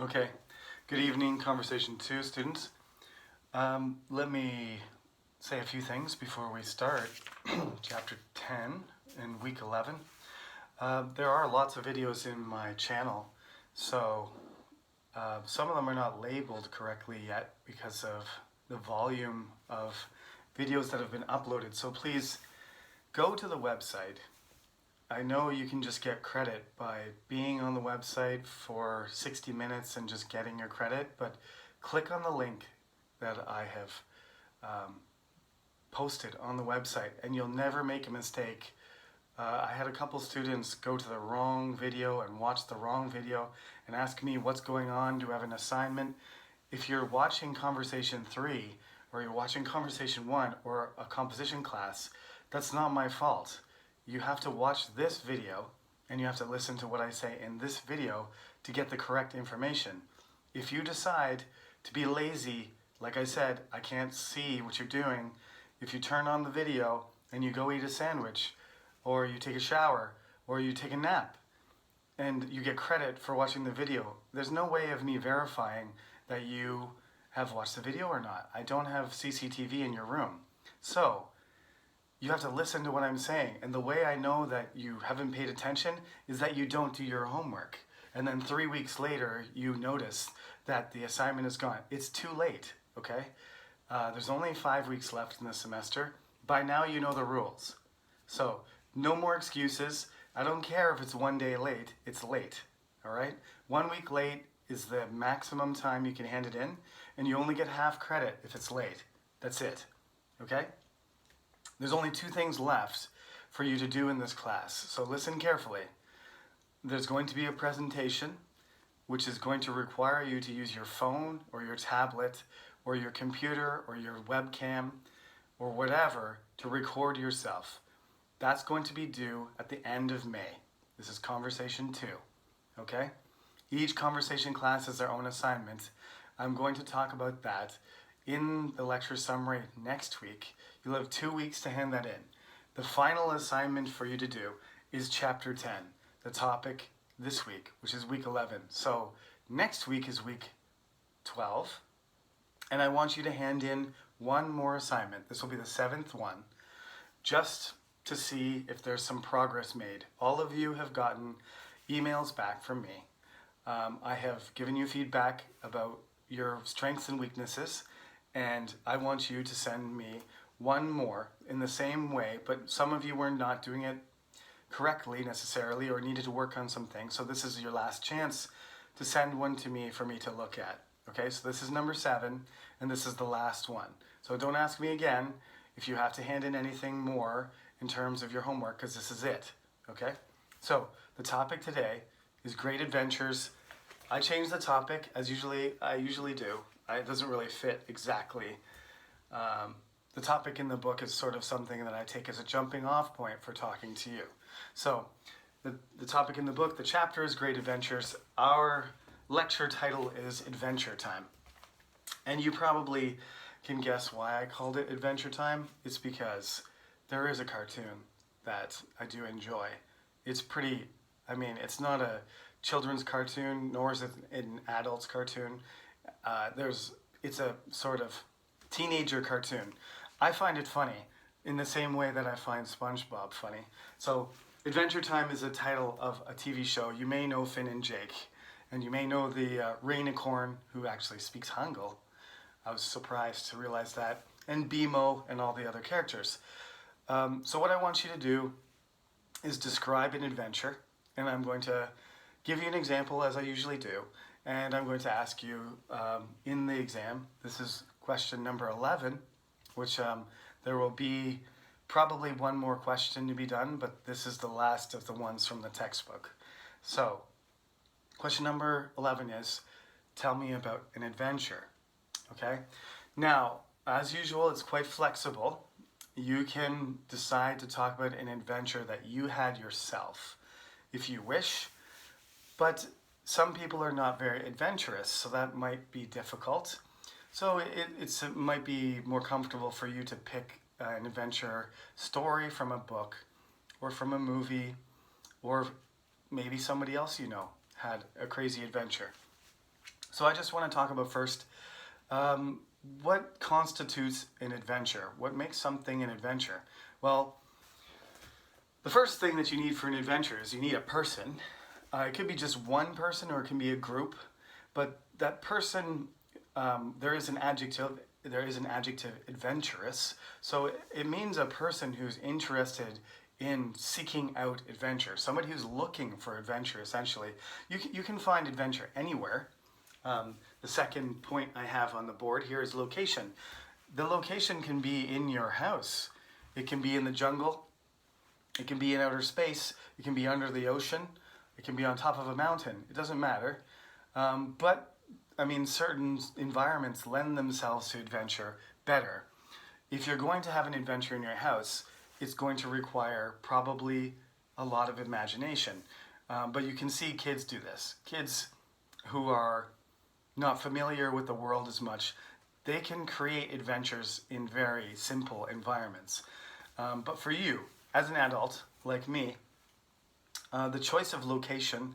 Okay, good evening, Conversation 2 students. Let me say a few things before we start chapter 10 in week 11. There are lots of videos in my channel, so some of them are not labeled correctly yet because of the volume of videos that have been uploaded. So please go to the website. I know you can just get credit by being on the website for 60 minutes and just getting your credit, but click on the link that I have posted on the website and you'll never make a mistake. I had a couple students go to the wrong video and watch the wrong video and ask me what's going on, do I have an assignment? If you're watching Conversation 3 or you're watching Conversation 1 or a composition class, that's not my fault. You have to watch this video and you have to listen to what I say in this video to get the correct information. If you decide to be lazy, like I said, I can't see what you're doing. If you turn on the video and you go eat a sandwich, or you take a shower, or you take a nap, and you get credit for watching the video, there's no way of me verifying that you have watched the video or not. I don't have CCTV in your room. So, you have to listen to what I'm saying. And the way I know that you haven't paid attention is that you don't do your homework. And then 3 weeks later, you notice that the assignment is gone. It's too late, okay? There's only 5 weeks left in the semester. By now, you know the rules. So, no more excuses. I don't care if it's 1 day late, it's late, all right? 1 week late is the maximum time you can hand it in, and you only get half credit if it's late. That's it, okay? There's only 2 things left for you to do in this class, so listen carefully. There's going to be a presentation, which is going to require you to use your phone or your tablet or your computer or your webcam or whatever to record yourself. That's going to be due at the end of May. This is Conversation 2, okay? Each conversation class has their own assignment. I'm going to talk about that in the lecture summary next week. You'll have 2 weeks to hand that in. The final assignment for you to do is Chapter 10, the topic this week, which is week 11. So next week is week 12, and I want you to hand in one more assignment. This will be the 7th one, just to see if there's some progress made. All of you have gotten emails back from me. I have given you feedback about your strengths and weaknesses, and I want you to send me one more in the same way, but some of you were not doing it correctly necessarily or needed to work on some things. So this is your last chance to send one to me for me to look at. Okay, so this is number 7 and this is the last one. So don't ask me again if you have to hand in anything more in terms of your homework, because this is it. Okay, so the topic today is Great Adventures. I changed the topic as I usually do. It doesn't really fit exactly. The topic in the book is sort of something that I take as a jumping off point for talking to you. So the topic in the book, the chapter is Great Adventures. Our lecture title is Adventure Time. And you probably can guess why I called it Adventure Time. It's because there is a cartoon that I do enjoy. It's pretty, it's not a children's cartoon, nor is it an adult's cartoon. It's a sort of teenager cartoon. I find it funny in the same way that I find SpongeBob funny. So Adventure Time is the title of a TV show. You may know Finn and Jake, and you may know the Rainicorn, who actually speaks Hangul. I was surprised to realize that, and Bimo and all the other characters. So what I want you to do is describe an adventure, and I'm going to give you an example as I usually do, and I'm going to ask you in the exam, this is question number 11, which there will be probably one more question to be done, but this is the last of the ones from the textbook. So, question number 11 is, tell me about an adventure, okay? Now, as usual, it's quite flexible. You can decide to talk about an adventure that you had yourself, if you wish, but some people are not very adventurous, so that might be difficult. So it might be more comfortable for you to pick an adventure story from a book or from a movie, or maybe somebody else you know had a crazy adventure. So I just want to talk about first um, what constitutes an adventure? What makes something an adventure? Well, the first thing that you need for an adventure is you need a person. It could be just one person or it can be a group, but that person, there is an adjective. There is an adjective, adventurous. So it means a person who's interested in seeking out adventure. Somebody who's looking for adventure. Essentially, you can find adventure anywhere. The second point I have on the board here is location. The location can be in your house. It can be in the jungle. It can be in outer space. It can be under the ocean. It can be on top of a mountain. It doesn't matter. But I mean, certain environments lend themselves to adventure better. If you're going to have an adventure in your house, it's going to require probably a lot of imagination. But you can see kids do this. Kids who are not familiar with the world as much, they can create adventures in very simple environments. But for you, as an adult like me, the choice of location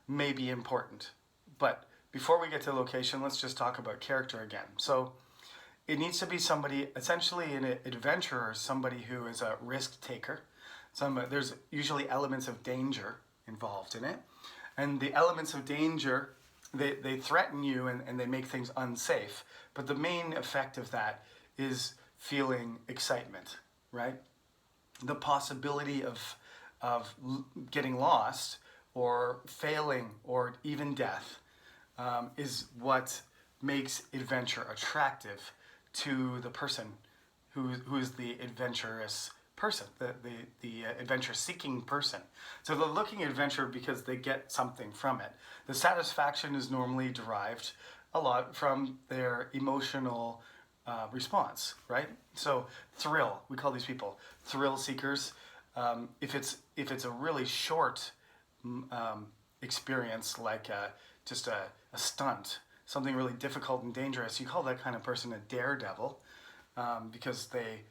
may be important. But before we get to location, let's just talk about character again. So it needs to be somebody, essentially an adventurer, somebody who is a risk taker. There's usually elements of danger involved in it. And the elements of danger, they threaten you and they make things unsafe. But the main effect of that is feeling excitement, right? The possibility of getting lost or failing or even death is what makes adventure attractive to the person who is the adventurous person, the adventure-seeking person. So they're looking at adventure because they get something from it. The satisfaction is normally derived a lot from their emotional response, right? So thrill, we call these people thrill seekers. If it's a really short experience, like just a stunt, something really difficult and dangerous, you call that kind of person a daredevil, because they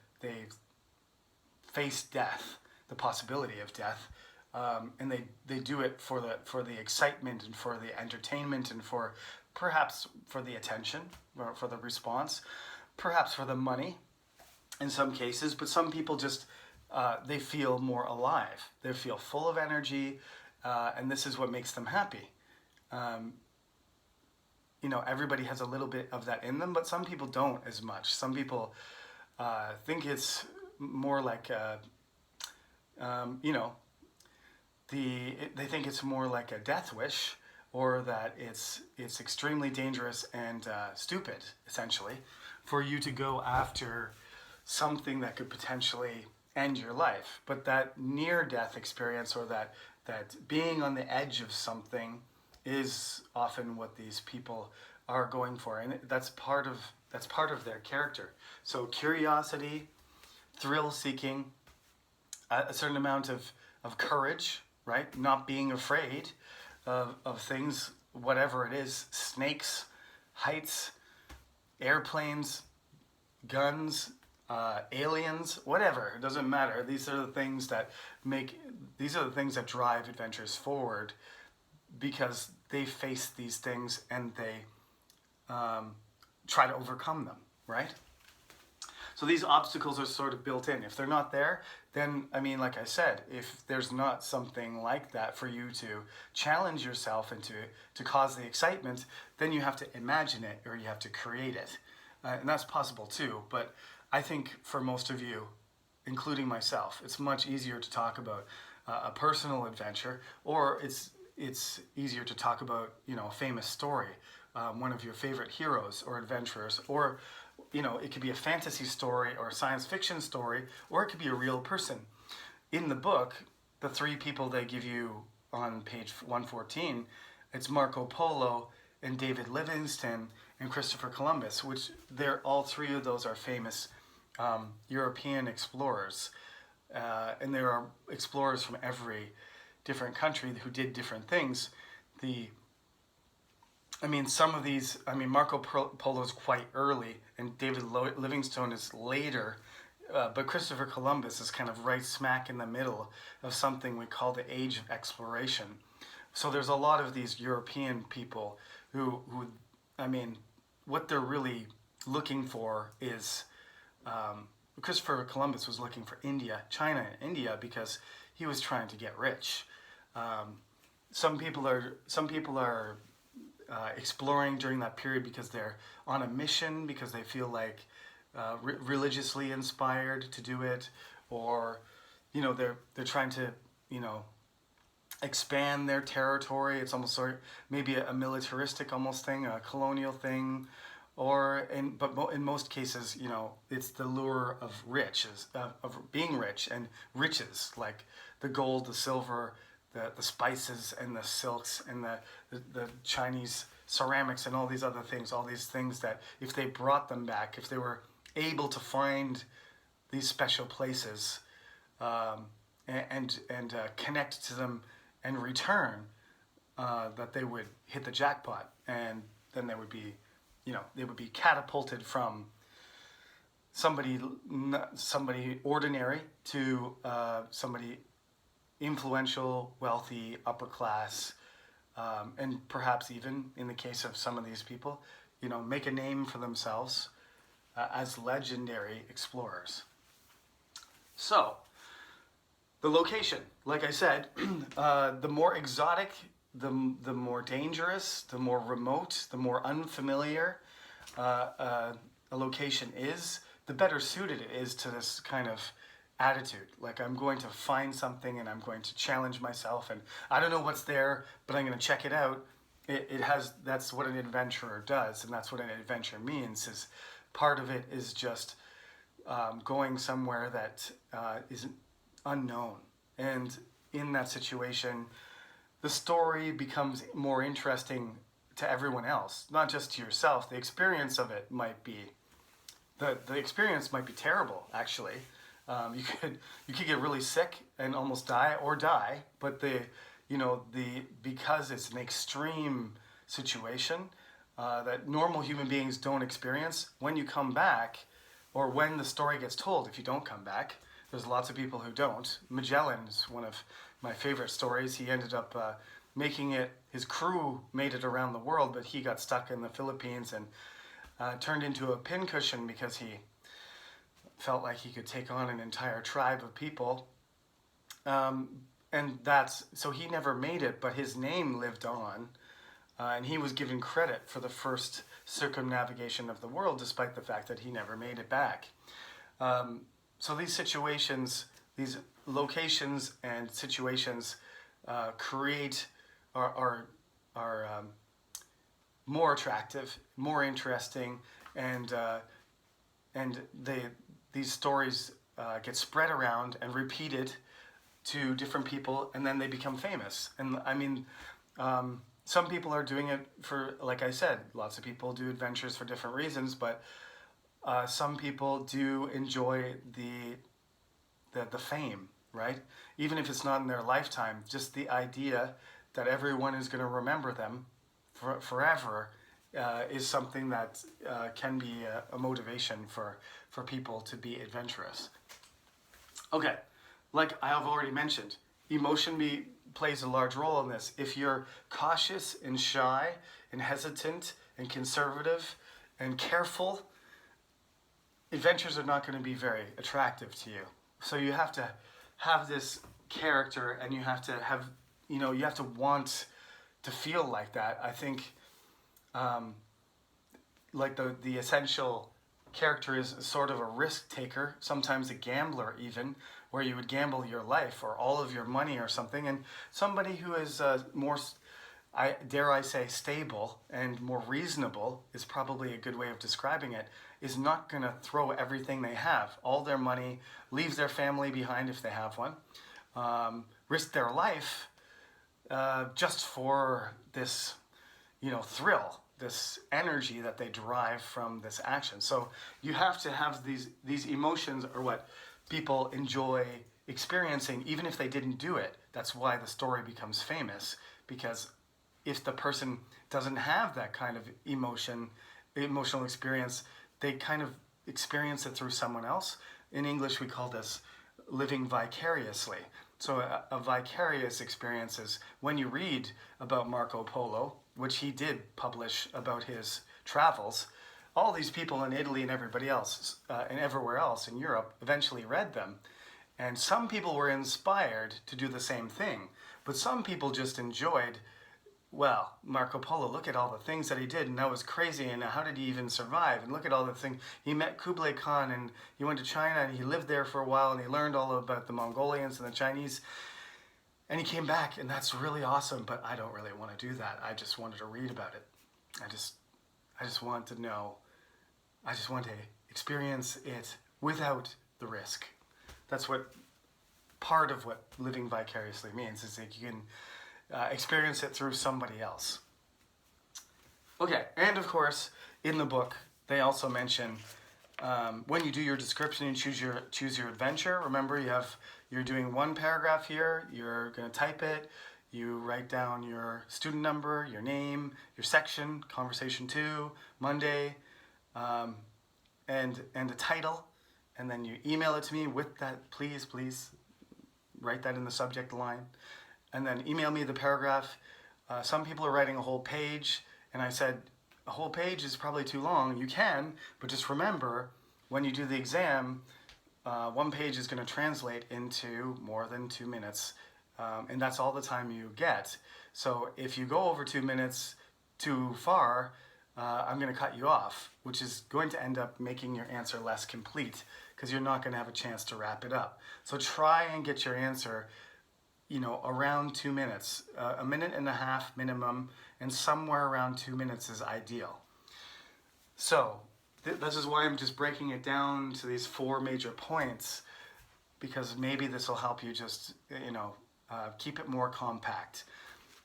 face death, the possibility of death, and they do it for the excitement and for the entertainment and for perhaps for the attention or for the response, perhaps for the money in some cases. But some people just they feel more alive. They feel full of energy, and this is what makes them happy. Everybody has a little bit of that in them, but some people don't as much. Some people think it's more like they think it's more like a death wish, or that it's extremely dangerous and stupid, essentially, for you to go after something that could potentially end your life. But that near-death experience, or that being on the edge of something, is often what these people are going for, and that's part of their character. So curiosity, thrill-seeking, a certain amount of courage, right? Not being afraid of things, whatever it is, snakes, heights, airplanes, guns, aliens, whatever, it doesn't matter. These are the things that drive adventures forward, because they face these things and they try to overcome them, right? So these obstacles are sort of built in. If they're not there, then, I mean, like I said, if there's not something like that for you to challenge yourself and to cause the excitement, then you have to imagine it, or you have to create it. And that's possible too, but I think for most of you, including myself, it's much easier to talk about a personal adventure, or it's easier to talk about, a famous story, one of your favorite heroes or adventurers, or, it could be a fantasy story or a science fiction story, or it could be a real person. In the book, the three people they give you on page 114, it's Marco Polo and David Livingstone and Christopher Columbus, which all three of those are famous European explorers. And there are explorers from every different country who did different things. Some of these, Marco Polo is quite early, and David Livingstone is later, but Christopher Columbus is kind of right smack in the middle of something we call the Age of Exploration. So there's a lot of these European people who I mean, what they're really looking for is Christopher Columbus was looking for China and India, because he was trying to get rich. Some people are exploring during that period because they're on a mission, because they feel like religiously inspired to do it, or they're trying to expand their territory. It's almost sort of maybe a militaristic almost thing, a colonial thing, but in most cases, it's the lure of of being rich and riches, like the gold, the silver, the spices and the silks and the Chinese ceramics and all these other things, all these things that if they brought them back, if they were able to find these special places and connect to them and return, that they would hit the jackpot, and then they would be catapulted from somebody ordinary to somebody influential, wealthy, upper class, and perhaps even in the case of some of these people, make a name for themselves as legendary explorers. So, the location, like I said, the more exotic, the more dangerous, the more remote, the more unfamiliar a location is, the better suited it is to this kind of attitude. Like, I'm going to find something and I'm going to challenge myself, and I don't know what's there, but I'm going to check it out. That's what an adventurer does, and that's what an adventure means. Is part of it is just going somewhere that is unknown, and in that situation, the story becomes more interesting to everyone else, not just to yourself. The experience of it might be the experience might be terrible. Actually, you could get really sick and almost die, but because it's an extreme situation that normal human beings don't experience. When you come back, or when the story gets told, if you don't come back, there's lots of people who don't. Magellan's one of my favorite stories. He ended up making it. His crew made it around the world, but he got stuck in the Philippines and turned into a pincushion because he felt like he could take on an entire tribe of people. So he never made it, but his name lived on, and he was given credit for the first circumnavigation of the world, despite the fact that he never made it back. So these situations, these locations and situations are more attractive, more interesting, and these stories get spread around and repeated to different people, and then they become famous. And I mean, some people are doing it for, like I said, lots of people do adventures for different reasons, but some people do enjoy the fame, right? Even if it's not in their lifetime, just the idea that everyone is going to remember them forever is something that can be a motivation for people to be adventurous. Okay, like I have already mentioned, emotion plays a large role in this. If you're cautious and shy and hesitant and conservative and careful, adventures are not going to be very attractive to you. So you have to have this character, and you have to have, you have to want to feel like that. I think like the essential character is sort of a risk taker, sometimes a gambler even, where you would gamble your life or all of your money or something. And somebody who is more, dare I say, stable and more reasonable is probably a good way of describing it, is not going to throw everything they have, all their money, leave their family behind if they have one, risk their life just for this, thrill, this energy that they derive from this action. So you have to have these emotions are what people enjoy experiencing, even if they didn't do it. That's why the story becomes famous, because if the person doesn't have that kind of emotional experience, they kind of experience it through someone else. In English, we call this living vicariously. So a vicarious experience is when you read about Marco Polo, which he did publish about his travels, all these people in Italy and everybody else and everywhere else in Europe eventually read them. And some people were inspired to do the same thing, but some people just enjoyed, well, Marco Polo, look at all the things that he did, and that was crazy, and how did he even survive? And look at all the things. He met Kublai Khan, and he went to China, and he lived there for a while, and he learned all about the Mongolians and the Chinese, and he came back, and that's really awesome, but I don't really want to do that. I just wanted to read about it. I just want to know, I just want to experience it without the risk. That's what part of what living vicariously means, is that you can experience it through somebody else. Okay, and of course, in the book, they also mention when you do your description and choose your adventure. Remember, you're doing one paragraph here. You're going to type it. You write down your student number, your name, your section, conversation 2, Monday, and a title. And then you email it to me with that, please write that in the subject line. And then email me the paragraph. Some people are writing a whole page, and I said, a whole page is probably too long. You can, but just remember, when you do the exam, one page is going to translate into more than 2 minutes, and that's all the time you get. So if you go over 2 minutes too far, I'm going to cut you off, which is going to end up making your answer less complete, because you're not going to have a chance to wrap it up. So try and get your answer, around 2 minutes, 1.5 minutes minimum, and somewhere around 2 minutes is ideal. So this is why I'm just breaking it down to these 4 major points, because maybe this will help you just, keep it more compact,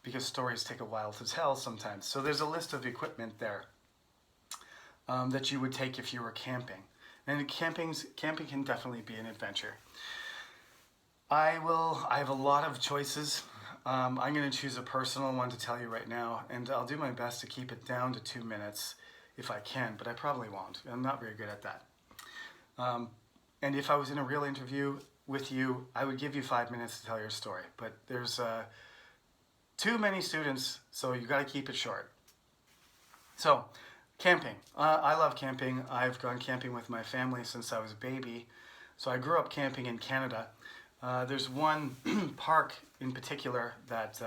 because stories take a while to tell sometimes. So there's a list of equipment there that you would take if you were camping. And camping can definitely be an adventure. I have a lot of choices. I'm going to choose a personal one to tell you right now, and I'll do my best to keep it down to 2 minutes if I can, but I probably won't. I'm not very good at that. And if I was in a real interview with you, I would give you 5 minutes to tell your story, but there's too many students, so you got to keep it short. So, camping. I love camping. I've gone camping with my family since I was a baby. So I grew up camping in Canada. There's one park in particular that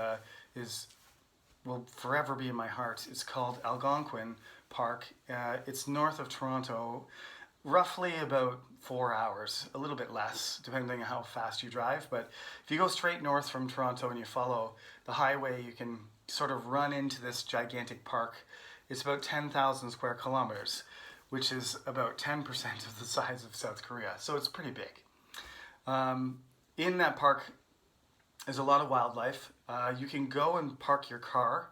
will forever be in my heart. It's called Algonquin Park. It's north of Toronto, roughly about 4 hours, a little bit less, depending on how fast you drive. But if you go straight north from Toronto and you follow the highway, you can sort of run into this gigantic park. It's about 10,000 square kilometers, which is about 10% of the size of South Korea. So it's pretty big. In that park, there's a lot of wildlife. You can go and park your car,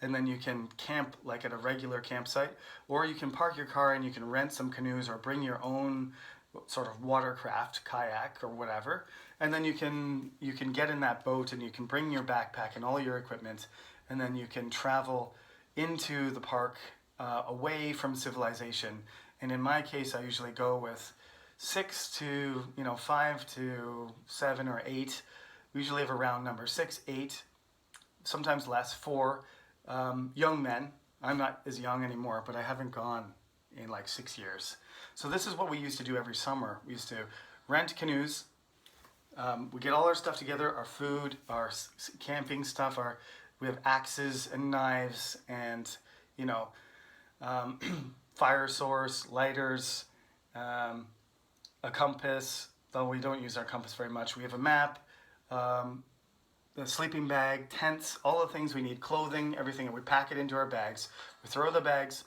and then you can camp like at a regular campsite, or you can park your car and you can rent some canoes or bring your own sort of watercraft, kayak or whatever, and then you can get in that boat and you can bring your backpack and all your equipment, and then you can travel into the park away from civilization. And in my case, I usually go with 5 to 7 or 8. We usually have a round number, 6, 8, sometimes less, 4 young men. I'm not as young anymore, but I haven't gone in like 6 years. So this is what we used to do every summer. We used to rent canoes. We get all our stuff together, our food, our camping stuff, we have axes and knives and, fire source, lighters, a compass, though we don't use our compass very much. We have a map, the sleeping bag, tents, all the things we need, clothing, everything, and we pack it into our bags. We throw the bags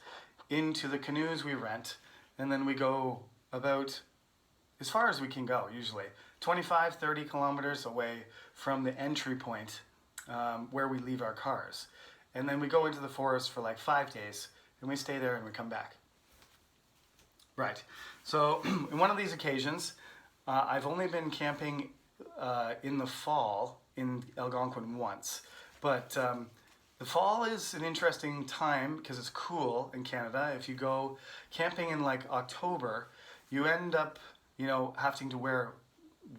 into the canoes we rent, and then we go about as far as we can go, usually 25, 30 kilometers away from the entry point where we leave our cars. And then we go into the forest for like 5 days, and we stay there and we come back. Right, so in one of these occasions, I've only been camping in the fall in Algonquin once, but the fall is an interesting time because it's cool in Canada. If you go camping in like October, you end up, having to wear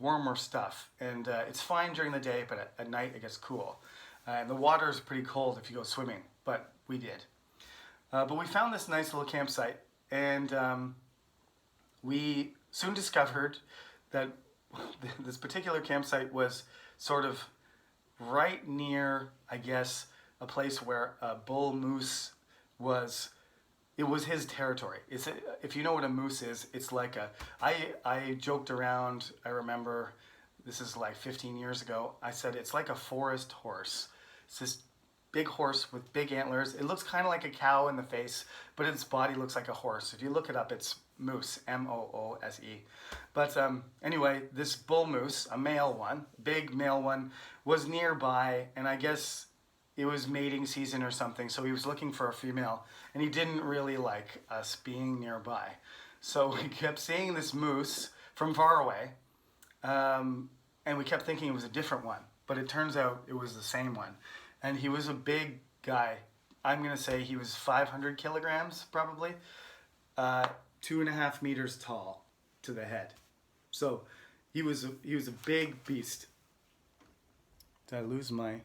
warmer stuff, and it's fine during the day, but at night it gets cool. And the water is pretty cold if you go swimming, but we did. But we found this nice little campsite, and we soon discovered that this particular campsite was sort of right near, I guess, a place where a bull moose was. It was his territory. If you know what a moose is, it's like I joked around, I remember, this is like 15 years ago, I said it's like a forest horse. It's this big horse with big antlers. It looks kind of like a cow in the face, but its body looks like a horse. If you look it up, it's moose, M-O-O-S-E. But anyway, this bull moose, a male one, big male one, was nearby, and I guess it was mating season or something, so he was looking for a female, and he didn't really like us being nearby. So we kept seeing this moose from far away, and we kept thinking it was a different one, but it turns out it was the same one. And he was a big guy. I'm gonna say he was 500 kilograms, probably, 2.5 meters tall to the head. So he was a big beast. Did I lose my? I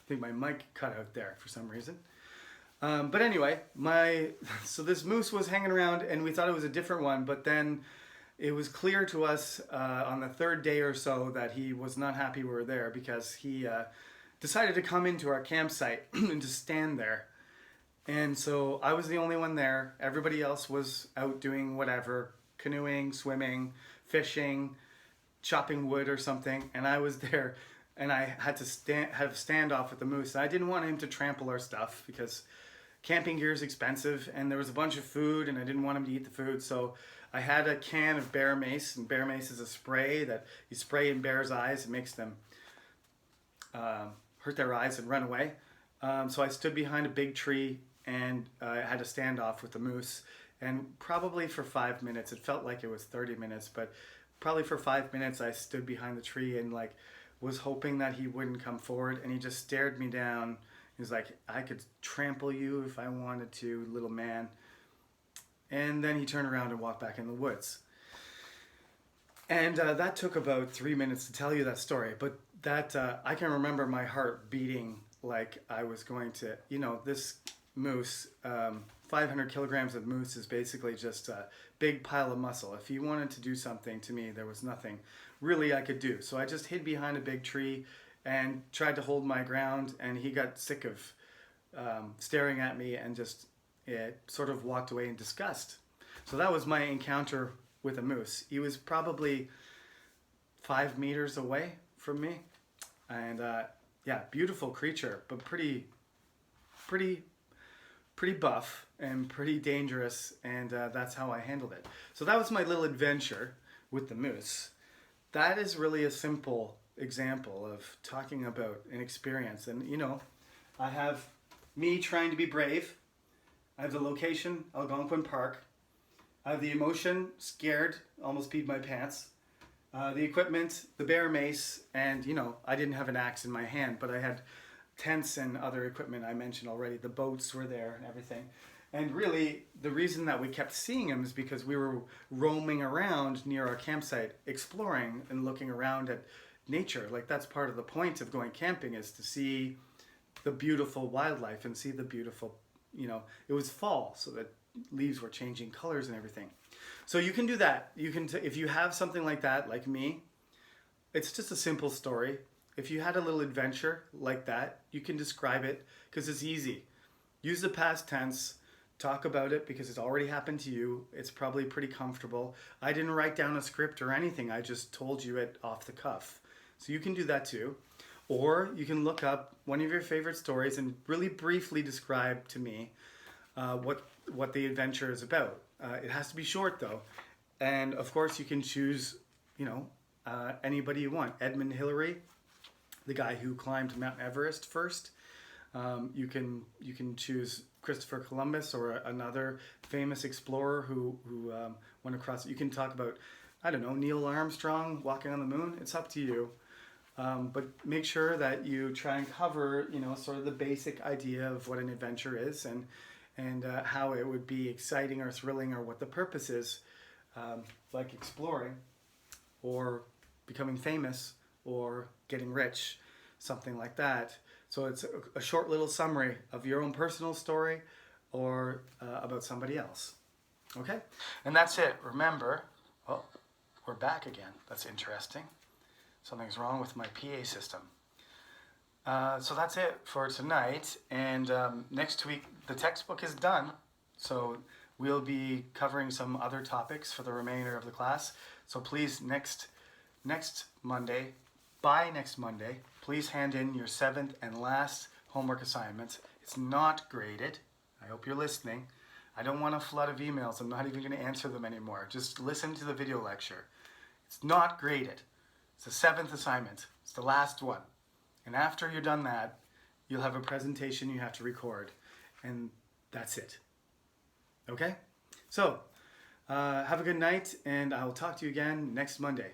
think my mic cut out there for some reason. But anyway, so this moose was hanging around, and we thought it was a different one, but then it was clear to us on the third day or so that he was not happy we were there, because he decided to come into our campsite and to stand there. And so I was the only one there. Everybody else was out doing whatever, canoeing, swimming, fishing, chopping wood or something, and I was there. And I had to have standoff with the moose. I didn't want him to trample our stuff, because camping gear is expensive, and there was a bunch of food, and I didn't want him to eat the food. So I had a can of bear mace, and bear mace is a spray that you spray in bears' eyes. It makes them hurt their eyes and run away. So I stood behind a big tree, and I had a standoff with the moose. And probably for 5 minutes, it felt like it was 30 minutes, but probably for 5 minutes I stood behind the tree and was hoping that he wouldn't come forward, and he just stared me down. He was like, I could trample you if I wanted to, little man. And then he turned around and walked back in the woods. And that took about 3 minutes to tell you that story, but that I can remember my heart beating like I was going to, this moose, 500 kilograms of moose is basically just a big pile of muscle. If he wanted to do something to me, there was nothing really I could do. So I just hid behind a big tree and tried to hold my ground, and he got sick of staring at me and just sort of walked away in disgust. So that was my encounter with a moose. He was probably 5 meters away from me, and beautiful creature, but pretty buff and pretty dangerous, and that's how I handled it. So that was my little adventure with the moose. That is really a simple example of talking about an experience. And I have me trying to be brave. I have the location, Algonquin Park. I have the emotion, scared, almost peed my pants. The equipment, the bear mace, and I didn't have an axe in my hand, but I had tents and other equipment I mentioned already. The boats were there and everything. And really, the reason that we kept seeing him is because we were roaming around near our campsite, exploring and looking around at nature. Like, that's part of the point of going camping, is to see the beautiful wildlife and see the beautiful, it was fall, so that leaves were changing colors and everything. So you can do that. You can, if you have something like that, like me, it's just a simple story. If you had a little adventure like that, you can describe it, because it's easy. Use the past tense. Talk about it because it's already happened to you. It's probably pretty comfortable. I didn't write down a script or anything. I just told you it off the cuff. So you can do that too. Or you can look up one of your favorite stories and really briefly describe to me what the adventure is about. It has to be short though. And of course you can choose, anybody you want. Edmund Hillary, the guy who climbed Mount Everest first. You can choose Christopher Columbus or another famous explorer who went across. You can talk about, Neil Armstrong walking on the moon. It's up to you. But make sure that you try and cover, sort of the basic idea of what an adventure is and how it would be exciting or thrilling, or what the purpose is, like exploring or becoming famous or getting rich, something like that. So it's a short little summary of your own personal story or about somebody else. Okay? And that's it. Remember, oh, we're back again. That's interesting. Something's wrong with my PA system. So that's it for tonight. And next week, the textbook is done. So we'll be covering some other topics for the remainder of the class. So please, next Monday, by next Monday, please hand in your 7th and last homework assignment. It's not graded. I hope you're listening. I don't want a flood of emails. I'm not even going to answer them anymore. Just listen to the video lecture. It's not graded. It's the 7th assignment. It's the last one. And after you're done that, you'll have a presentation you have to record. And that's it. Okay? So, have a good night, and I'll talk to you again next Monday.